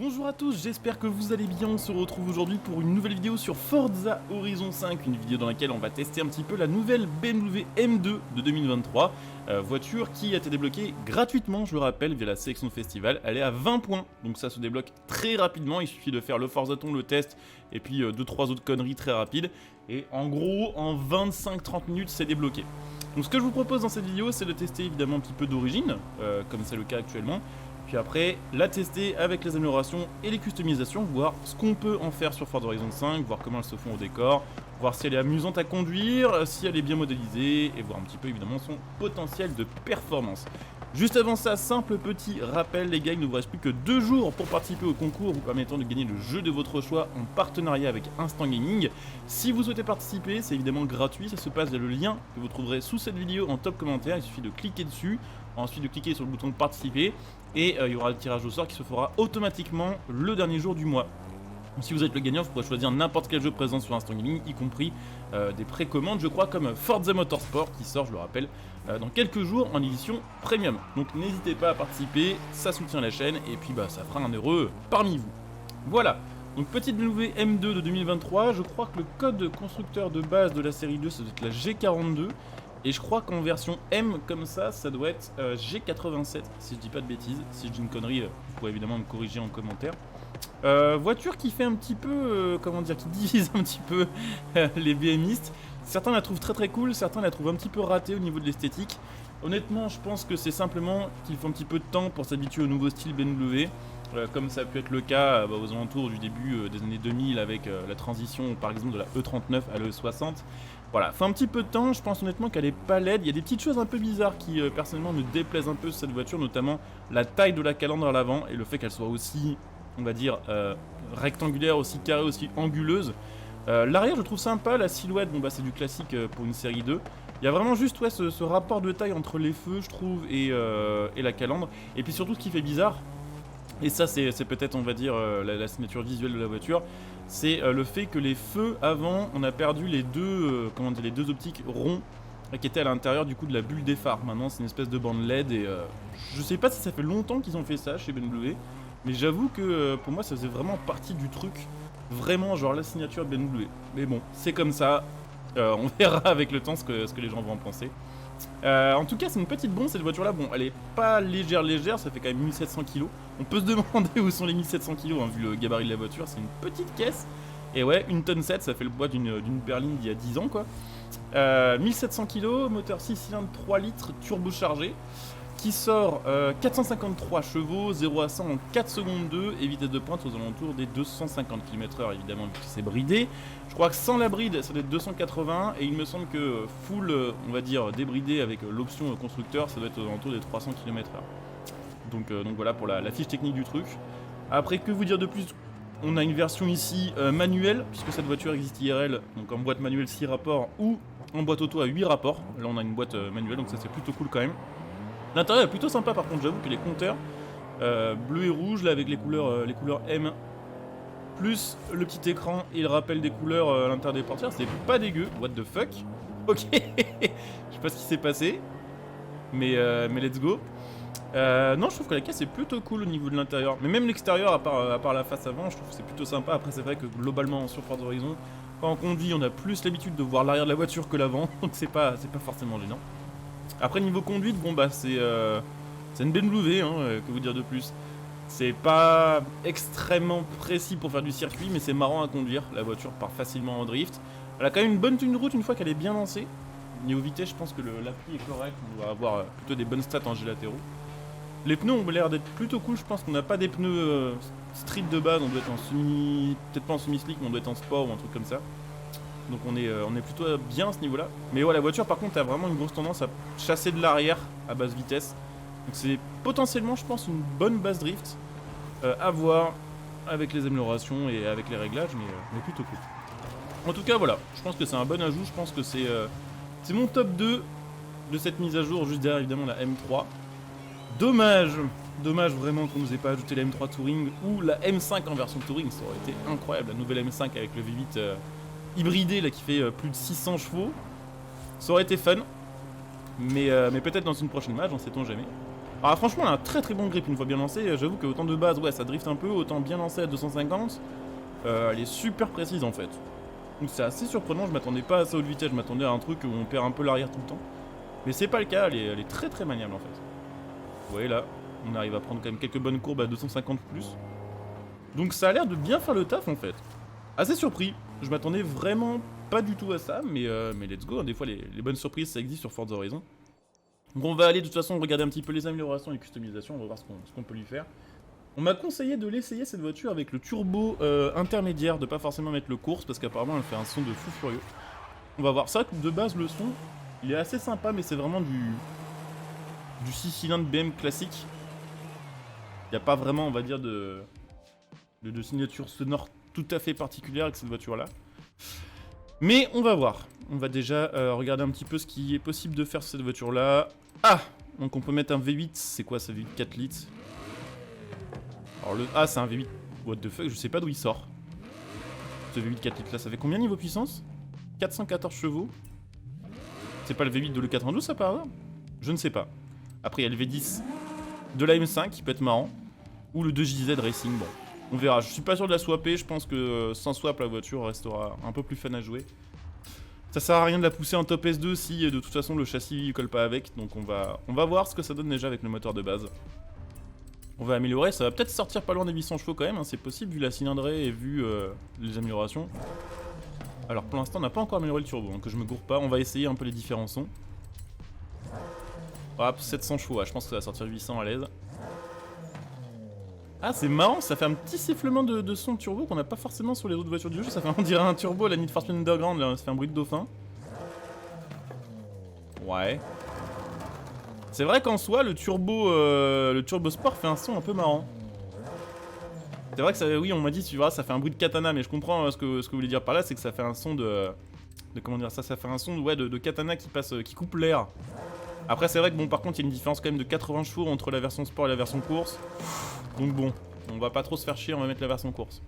Bonjour à tous, j'espère que vous allez bien. On se retrouve aujourd'hui pour une nouvelle vidéo sur Forza Horizon 5, une vidéo dans laquelle on va tester un petit peu la nouvelle BMW M2 de 2023, voiture qui a été débloquée gratuitement, je le rappelle, via la sélection festival. Elle est à 20 points, donc ça se débloque très rapidement. Il suffit de faire le Forzaton, le test, et puis 2-3 autres conneries très rapides. Et en gros, en 25-30 minutes, c'est débloqué. Donc ce que je vous propose dans cette vidéo, c'est de tester évidemment un petit peu d'origine, comme c'est le cas actuellement. Puis après, la tester avec les améliorations et les customisations, voir ce qu'on peut en faire sur Forza Horizon 5, voir comment elles se font au décor, voir si elle est amusante à conduire, si elle est bien modélisée, et voir un petit peu évidemment son potentiel de performance. Juste avant ça, simple petit rappel les gars, il ne vous reste plus que 2 jours pour participer au concours vous permettant de gagner le jeu de votre choix en partenariat avec Instant Gaming. Si vous souhaitez participer, c'est évidemment gratuit, ça se passe via le lien que vous trouverez sous cette vidéo en top commentaire, il suffit de cliquer dessus, ensuite de cliquer sur le bouton de participer, et il y aura le tirage au sort qui se fera automatiquement le dernier jour du mois. Si vous êtes le gagnant, vous pourrez choisir n'importe quel jeu présent sur Instant Gaming, y compris des précommandes, je crois, comme Forza Motorsport, qui sort, je le rappelle, dans quelques jours en édition premium. Donc n'hésitez pas à participer, ça soutient la chaîne, et puis ça fera un heureux parmi vous. Voilà, donc petite BMW M2 de 2023, je crois que le code constructeur de base de la série 2, ça doit être la G42, et je crois qu'en version M comme ça doit être G87, si je dis pas de bêtises. Si je dis une connerie, vous pourrez évidemment me corriger en commentaire. Voiture qui fait un petit peu, comment dire, qui divise un petit peu les BMistes. Certains la trouvent très très cool, certains la trouvent un petit peu ratée au niveau de l'esthétique. Honnêtement, je pense que c'est simplement qu'il faut un petit peu de temps pour s'habituer au nouveau style BMW. Comme ça a pu être le cas aux alentours du début des années 2000 avec la transition par exemple de la E39 à l'E60. Voilà, faut un petit peu de temps, je pense honnêtement qu'elle est pas laide. Il y a des petites choses un peu bizarres qui personnellement me déplaisent un peu sur cette voiture, notamment la taille de la calandre à l'avant et le fait qu'elle soit aussi, on va dire, rectangulaire, aussi carrée, aussi anguleuse. L'arrière je trouve sympa, la silhouette, c'est du classique pour une série 2. Il y a vraiment juste ce rapport de taille entre les feux je trouve et la calandre. Et puis surtout ce qui fait bizarre, et ça c'est peut-être on va dire la signature visuelle de la voiture, c'est le fait que les feux avant, on a perdu les deux, les deux optiques ronds qui étaient à l'intérieur du coup de la bulle des phares. Maintenant c'est une espèce de bande LED et je sais pas si ça fait longtemps qu'ils ont fait ça chez BMW, mais j'avoue que pour moi ça faisait vraiment partie du truc, vraiment genre la signature BMW. Mais bon, c'est comme ça, on verra avec le temps ce que les gens vont en penser. En tout cas c'est une petite bombe cette voiture là, bon elle est pas légère, ça fait quand même 1700 kg. On peut se demander où sont les 1700 kg vu le gabarit de la voiture, c'est une petite caisse. Et ouais, 1 tonne 7, ça fait le poids d'une berline d'il y a 10 ans quoi. 1700 kg, moteur 6 cylindres 3 litres turbochargé qui sort 453 chevaux, 0 à 100 en 4 secondes 2 et vitesse de pointe aux alentours des 250 km/h évidemment vu que c'est bridé. Je crois que sans la bride ça doit être 280 et il me semble que full on va dire débridé avec l'option constructeur ça doit être aux alentours des 300 km/h. Donc voilà pour la fiche technique du truc. Après que vous dire de plus, on a une version ici manuelle puisque cette voiture existe IRL, donc en boîte manuelle 6 rapports ou en boîte auto à 8 rapports. Là on a une boîte manuelle donc ça c'est plutôt cool quand même. L'intérieur est plutôt sympa par contre, j'avoue que les compteurs bleu et rouge là avec les couleurs M plus le petit écran et le rappel des couleurs à l'intérieur des portières, c'est pas dégueu. What the fuck. Ok. Je sais pas ce qui s'est passé mais let's go. Non, je trouve que la caisse est plutôt cool au niveau de l'intérieur, mais même l'extérieur à part la face avant je trouve que c'est plutôt sympa. Après c'est vrai que globalement sur Forza Horizon quand on conduit on a plus l'habitude de voir l'arrière de la voiture que l'avant donc c'est pas forcément gênant. Après niveau conduite, c'est une BMW, que vous dire de plus. C'est pas extrêmement précis pour faire du circuit, mais c'est marrant à conduire. La voiture part facilement en drift. Elle a quand même une bonne tenue de route une fois qu'elle est bien lancée. Niveau vitesse, je pense que l'appui est correct. On doit avoir plutôt des bonnes stats en G latéraux. Les pneus ont l'air d'être plutôt cool. Je pense qu'on n'a pas des pneus street de base. On doit être en semi, peut-être pas en semi-slick, mais on doit être en sport ou un truc comme ça. Donc on est plutôt bien à ce niveau-là. Mais ouais, la voiture par contre a vraiment une grosse tendance à chasser de l'arrière à basse vitesse. Donc c'est potentiellement, je pense, une bonne base drift à voir avec les améliorations et avec les réglages, mais plutôt cool. En tout cas, voilà, je pense que c'est un bon ajout. Je pense que c'est mon top 2 de cette mise à jour, juste derrière évidemment la M3. Dommage vraiment qu'on nous ait pas ajouté la M3 Touring ou la M5 en version Touring, ça aurait été incroyable. La nouvelle M5 avec le V8 hybridé là qui fait plus de 600 chevaux, ça aurait été fun, mais peut-être dans une prochaine match, on sait-on jamais. Alors franchement, elle a un très bon grip une fois bien lancée. J'avoue que autant de base, ouais, ça drift un peu, autant bien lancée à 250. Elle est super précise en fait. Donc c'est assez surprenant, je m'attendais pas à ça haute vitesse, je m'attendais à un truc où on perd un peu l'arrière tout le temps. Mais c'est pas le cas, elle est très maniable en fait. Vous voyez là, on arrive à prendre quand même quelques bonnes courbes à 250 plus. Donc ça a l'air de bien faire le taf en fait. Assez surpris, je m'attendais vraiment pas du tout à ça, mais let's go, hein. Des fois les bonnes surprises ça existe sur Forza Horizon. Donc on va aller de toute façon regarder un petit peu les améliorations et les customisations, on va voir ce qu'on peut lui faire. On m'a conseillé de l'essayer cette voiture avec le turbo intermédiaire, de pas forcément mettre le course parce qu'apparemment elle fait un son de fou furieux. On va voir, c'est vrai que de base le son il est assez sympa mais c'est vraiment du 6 cylindres BM classique. Il n'y a pas vraiment on va dire de signature sonore tout à fait particulière avec cette voiture là. Mais on va voir, on va déjà regarder un petit peu ce qui est possible de faire sur cette voiture là. Ah, donc on peut mettre un V8, c'est quoi ça, V8 4 litres? Alors le... Ah c'est un V8, what the fuck, je sais pas d'où il sort. Ce V8 4 litres là, ça fait combien niveau puissance? 414 chevaux. C'est pas le V8 de l'E92 ça par hasard? Je ne sais pas. Après il y a le V10 de la M5 qui peut être marrant. Ou le 2JZ Racing, bon. On verra, je suis pas sûr de la swapper, je pense que sans swap la voiture restera un peu plus fun à jouer. Ça sert à rien de la pousser en top S2 si de toute façon le châssis colle pas avec, donc on va voir ce que ça donne déjà avec le moteur de base. On va améliorer, ça va peut-être sortir pas loin des 800 chevaux quand même, hein, c'est possible vu la cylindrée et vu les améliorations. Alors pour l'instant on n'a pas encore amélioré le turbo, hein, que je me gourre pas, on va essayer un peu les différents sons. Hop, 700 chevaux, je pense que ça va sortir 800 à l'aise. Ah c'est marrant, ça fait un petit sifflement de son turbo qu'on n'a pas forcément sur les autres voitures du jeu, ça fait on dirait un turbo à la Need for Speed Underground, là, ça fait un bruit de dauphin. Ouais. C'est vrai qu'en soi, le turbo sport fait un son un peu marrant. C'est vrai que ça, oui, on m'a dit, tu vois, ça fait un bruit de katana, mais je comprends ce que vous voulez dire par là, c'est que ça fait un son de comment dire ça, ça fait un son ouais, de katana qui passe, qui coupe l'air. Après c'est vrai que bon, par contre il y a une différence quand même de 80 chevaux entre la version sport et la version course. Donc bon, on va pas trop se faire chier, on va mettre la version course.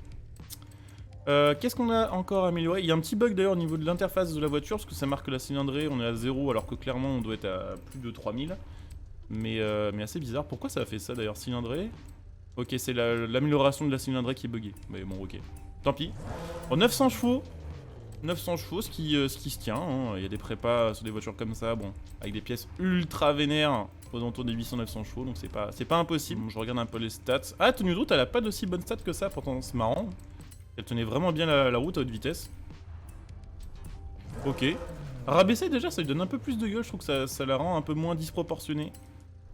Qu'est-ce qu'on a encore amélioré? Il y a un petit bug d'ailleurs au niveau de l'interface de la voiture, parce que ça marque la cylindrée, on est à 0 alors que clairement on doit être à plus de 3000. Mais assez bizarre, pourquoi ça a fait ça d'ailleurs, cylindrée? Ok, c'est l'amélioration de la cylindrée qui est buggée, mais bon ok. Tant pis. Bon, 900 chevaux, 900 chevaux, ce qui se tient, hein. Il y a des prépas sur des voitures comme ça, bon, avec des pièces ultra vénères aux alentours des 800-900 chevaux, donc c'est pas impossible. Bon, je regarde un peu les stats. Ah, tenue de route, elle a pas d'aussi bonne stats que ça, pourtant c'est marrant. Elle tenait vraiment bien la route à haute vitesse. Ok. Rabaisser déjà, ça lui donne un peu plus de gueule, je trouve que ça la rend un peu moins disproportionnée.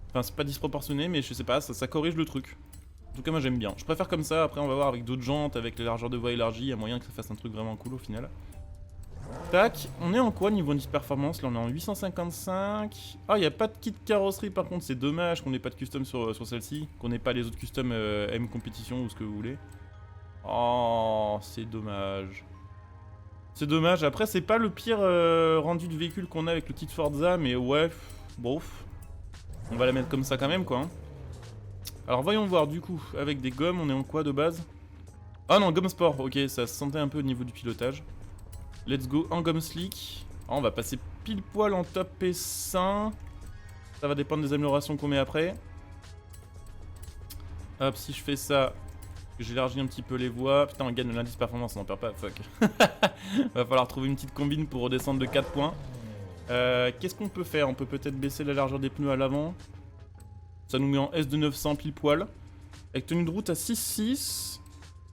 Enfin, c'est pas disproportionné, mais je sais pas, ça corrige le truc. En tout cas, moi j'aime bien. Je préfère comme ça, après on va voir avec d'autres jantes, avec les largeurs de voie élargies, il y a moyen que ça fasse un truc vraiment cool au final. Tac, on est en quoi niveau indice performance? Là on est en 855. Ah, il n'y a pas de kit carrosserie par contre, c'est dommage qu'on n'ait pas de custom sur celle-ci, qu'on n'ait pas les autres custom M compétition ou ce que vous voulez. Oh, c'est dommage. C'est dommage, après c'est pas le pire rendu de véhicule qu'on a avec le kit Forza, mais ouais, bof. On va la mettre comme ça quand même quoi. Hein. Alors voyons voir du coup, avec des gommes, on est en quoi de base? Ah non, gomme sport, ok, ça se sentait un peu au niveau du pilotage. Let's go en gomme slick. Oh, on va passer pile poil en top P100. Ça va dépendre des améliorations qu'on met après. Hop, si je fais ça, j'élargis un petit peu les voies. Putain, on gagne l'indice performance, on n'en perd pas, fuck. Va falloir trouver une petite combine pour redescendre de 4 points. Qu'est-ce qu'on peut faire? On peut peut-être baisser la largeur des pneus à l'avant. Ça nous met en S de 900 pile poil. Avec tenue de route à 6,6.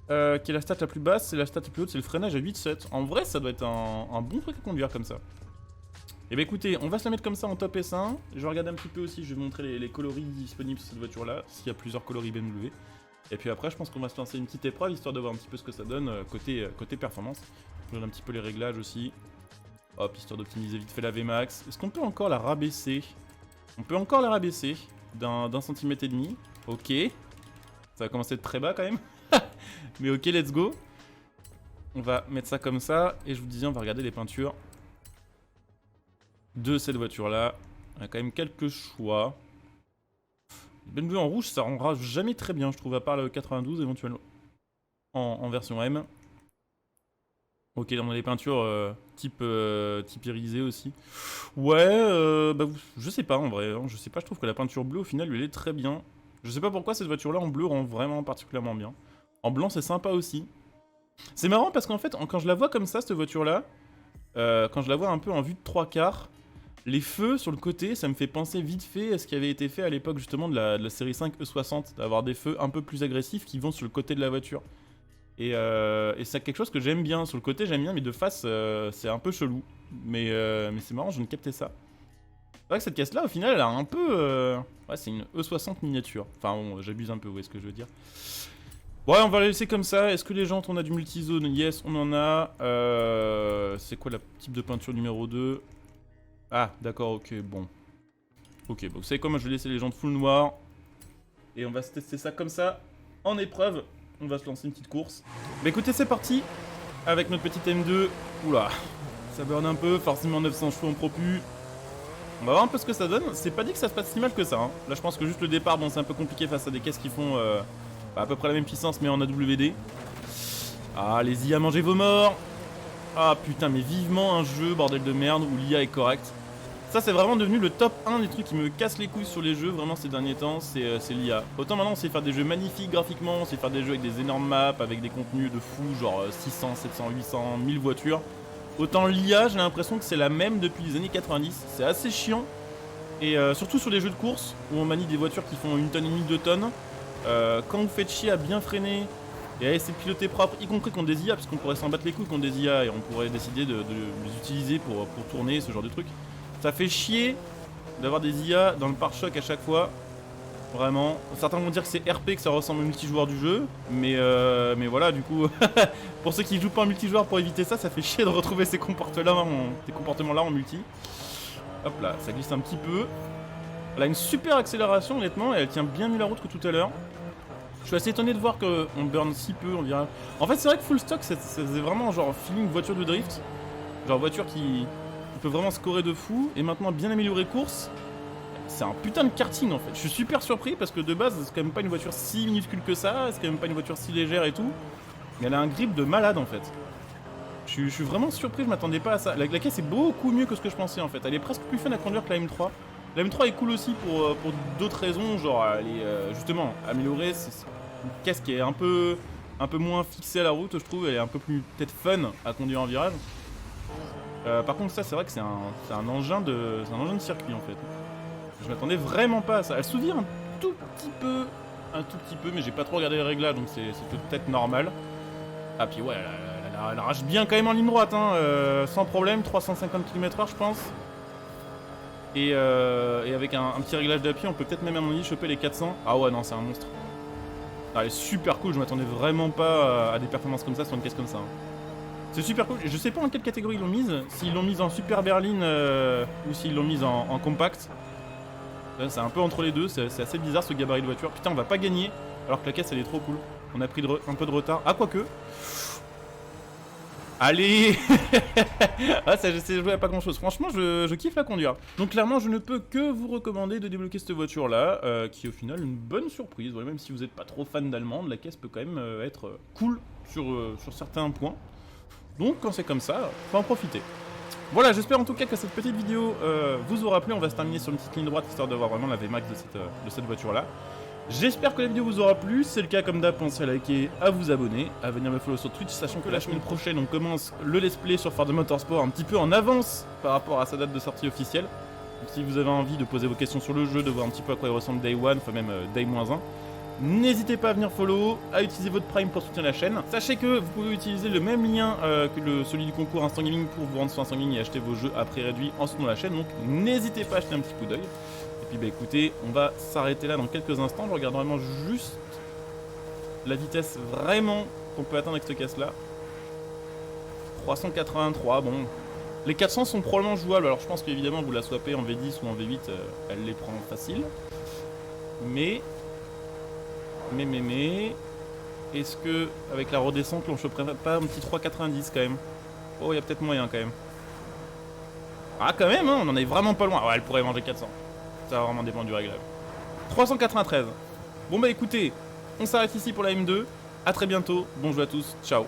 Qui est la stat la plus basse, c'est la stat la plus haute, c'est le freinage à 8,7. En vrai, ça doit être un bon truc à conduire comme ça. Et bah écoutez, on va se la mettre comme ça en top S1. Je vais regarder un petit peu aussi, je vais vous montrer les coloris disponibles sur cette voiture-là, s'il y a plusieurs coloris BMW. Et puis après, je pense qu'on va se lancer une petite épreuve, histoire de voir un petit peu ce que ça donne côté performance. Je donne un petit peu les réglages aussi. Hop, histoire d'optimiser vite fait la VMAX. Est-ce qu'on peut encore la rabaisser? On peut encore la rabaisser d'un centimètre et demi. Ok. Ça va commencer de très bas quand même. Mais ok, let's go. On va mettre ça comme ça. Et je vous disais, on va regarder les peintures de cette voiture-là. On a quand même quelques choix. BMW en rouge, ça rendra jamais très bien, je trouve, à part le 92 éventuellement. En version M. Ok, on a les peintures type irisé aussi. Ouais, bah, je sais pas en vrai, hein, je sais pas, je trouve que la peinture bleue au final lui elle est très bien. Je sais pas pourquoi cette voiture là en bleu rend vraiment particulièrement bien. En blanc c'est sympa aussi. C'est marrant parce qu'en fait, quand je la vois comme ça, cette voiture là, quand je la vois un peu en vue de 3/4, les feux sur le côté, ça me fait penser vite fait à ce qui avait été fait à l'époque justement de la série 5 E60, d'avoir des feux un peu plus agressifs qui vont sur le côté de la voiture. Et c'est quelque chose que j'aime bien. Sur le côté, j'aime bien, mais de face, c'est un peu chelou. Mais c'est marrant, je viens de capter ça. C'est vrai que cette caisse-là, au final, elle a un peu... Ouais, c'est une E60 miniature. Enfin, bon, j'abuse un peu, vous voyez ce que je veux dire. Ouais, on va la laisser comme ça. Est-ce que les jantes, on a du multizone? Yes, on en a. C'est quoi la type de peinture numéro 2? Ah, d'accord, ok, bon. Ok, bon, vous savez quoi, moi je vais laisser les jantes full noir. Et on va se tester ça comme ça, en épreuve. On va se lancer une petite course. Bah écoutez, c'est parti. Avec notre petite M2. Oula, ça burn un peu, forcément 900 chevaux en propu. On va voir un peu ce que ça donne. C'est pas dit que ça se passe si mal que ça. Hein. Là, je pense que juste le départ, bon, c'est un peu compliqué face à des caisses qui font à peu près la même puissance, mais en AWD. Ah, les IA, mangez vos morts. Ah putain, mais vivement un jeu, bordel de merde, où l'IA est correcte. Ça, c'est vraiment devenu le top 1 des trucs qui me cassent les couilles sur les jeux, vraiment, ces derniers temps, c'est l'IA. Autant maintenant, on sait faire des jeux magnifiques graphiquement, on sait faire des jeux avec des énormes maps, avec des contenus de fou, genre 600, 700, 800, 1000 voitures. Autant l'IA, j'ai l'impression que c'est la même depuis les années 90. C'est assez chiant. Et surtout sur les jeux de course, où on manie des voitures qui font 1,5 tonne, 2 tonnes. Quand vous faites chier à bien freiner et à essayer de piloter propre, y compris contre des IA, parce qu'on pourrait s'en battre les couilles contre des IA et on pourrait décider de les utiliser pour tourner, ce genre de trucs. Ça fait chier d'avoir des IA dans le pare-choc à chaque fois. Vraiment. Certains vont dire que c'est RP, que ça ressemble au multijoueur du jeu. Mais voilà, du coup, pour ceux qui jouent pas en multijoueur, pour éviter ça, ça fait chier de retrouver ces comportements-là en multi. Hop là, ça glisse un petit peu. Elle a une super accélération, honnêtement, et elle tient bien mieux la route que tout à l'heure. Je suis assez étonné de voir qu'on burn si peu, on dirait. En fait, c'est vrai que full stock, ça faisait vraiment genre feeling voiture de drift. Genre voiture qui peut vraiment scorer de fou. Et maintenant, bien améliorer course. C'est un putain de karting en fait. Je suis super surpris parce que de base, c'est quand même pas une voiture si minuscule que ça. C'est quand même pas une voiture si légère et tout. Mais elle a un grip de malade en fait. Je suis vraiment surpris, je m'attendais pas à ça. La caisse est beaucoup mieux que ce que je pensais en fait. Elle est presque plus fun à conduire que la M3. La M3 est cool aussi pour d'autres raisons. Genre, elle est justement améliorée. C'est une caisse qui est un peu moins fixée à la route, je trouve. Elle est un peu plus peut-être fun à conduire en virage. Par contre, ça, c'est vrai que c'est un engin de circuit en fait. Je m'attendais vraiment pas à ça. Elle s'ouvre un tout petit peu, mais j'ai pas trop regardé les réglages, donc c'est peut-être normal. Ah puis ouais, elle arrache bien quand même en ligne droite, hein, sans problème, 350 km/h je pense. Et avec un petit réglage d'appui, on peut peut-être même à mon avis choper les 400. Ah ouais, non, c'est un monstre. Ah, elle est super cool, je m'attendais vraiment pas à des performances comme ça sur une caisse comme ça. Hein. C'est super cool, je sais pas en quelle catégorie ils l'ont mise, s'ils l'ont mise en super berline ou s'ils l'ont mise en compact. C'est un peu entre les deux, c'est assez bizarre ce gabarit de voiture. Putain, on va pas gagner alors que la caisse elle est trop cool. On a pris un peu de retard. Ah, quoique. Allez. Ah, ça, j'essaie de jouer à pas grand chose. Franchement, je kiffe la conduire. Donc, clairement, je ne peux que vous recommander de débloquer cette voiture là, qui est au final une bonne surprise. Ouais, même si vous n'êtes pas trop fan d'allemande, la caisse peut quand même être cool sur certains points. Donc, quand c'est comme ça, faut en profiter. Voilà, j'espère en tout cas que cette petite vidéo vous aura plu. On va se terminer sur une petite ligne droite histoire de voir vraiment la VMAX de cette voiture-là. J'espère que la vidéo vous aura plu. Si c'est le cas, comme d'hab, pensez à liker, à vous abonner, à venir me follow sur Twitch, sachant que la semaine prochaine, on commence le let's play sur Forza Motorsport un petit peu en avance par rapport à sa date de sortie officielle. Donc si vous avez envie de poser vos questions sur le jeu, de voir un petit peu à quoi il ressemble Day 1, enfin même Day-1, n'hésitez pas à venir follow, à utiliser votre Prime pour soutenir la chaîne. Sachez que vous pouvez utiliser le même lien que celui du concours Instant Gaming pour vous rendre sur Instant Gaming et acheter vos jeux à prix réduit en soutenant la chaîne. Donc n'hésitez pas à jeter un petit coup d'œil. Et puis bah écoutez, on va s'arrêter là dans quelques instants. Je regarde vraiment juste la vitesse vraiment qu'on peut atteindre avec cette caisse là. 383, bon. Les 400 sont probablement jouables, alors je pense qu'évidemment vous la swappez en V10 ou en V8, elle les prend facile. Mais... Est-ce que, avec la redescente, on choperait pas un petit 3,90 quand même? Oh, il y a peut-être moyen quand même. Ah, quand même, hein, on en est vraiment pas loin. Ouais, elle pourrait manger 400. Ça va vraiment dépendre du réglage. 393. Bon bah écoutez, on s'arrête ici pour la M2. A très bientôt. Bonjour à tous. Ciao.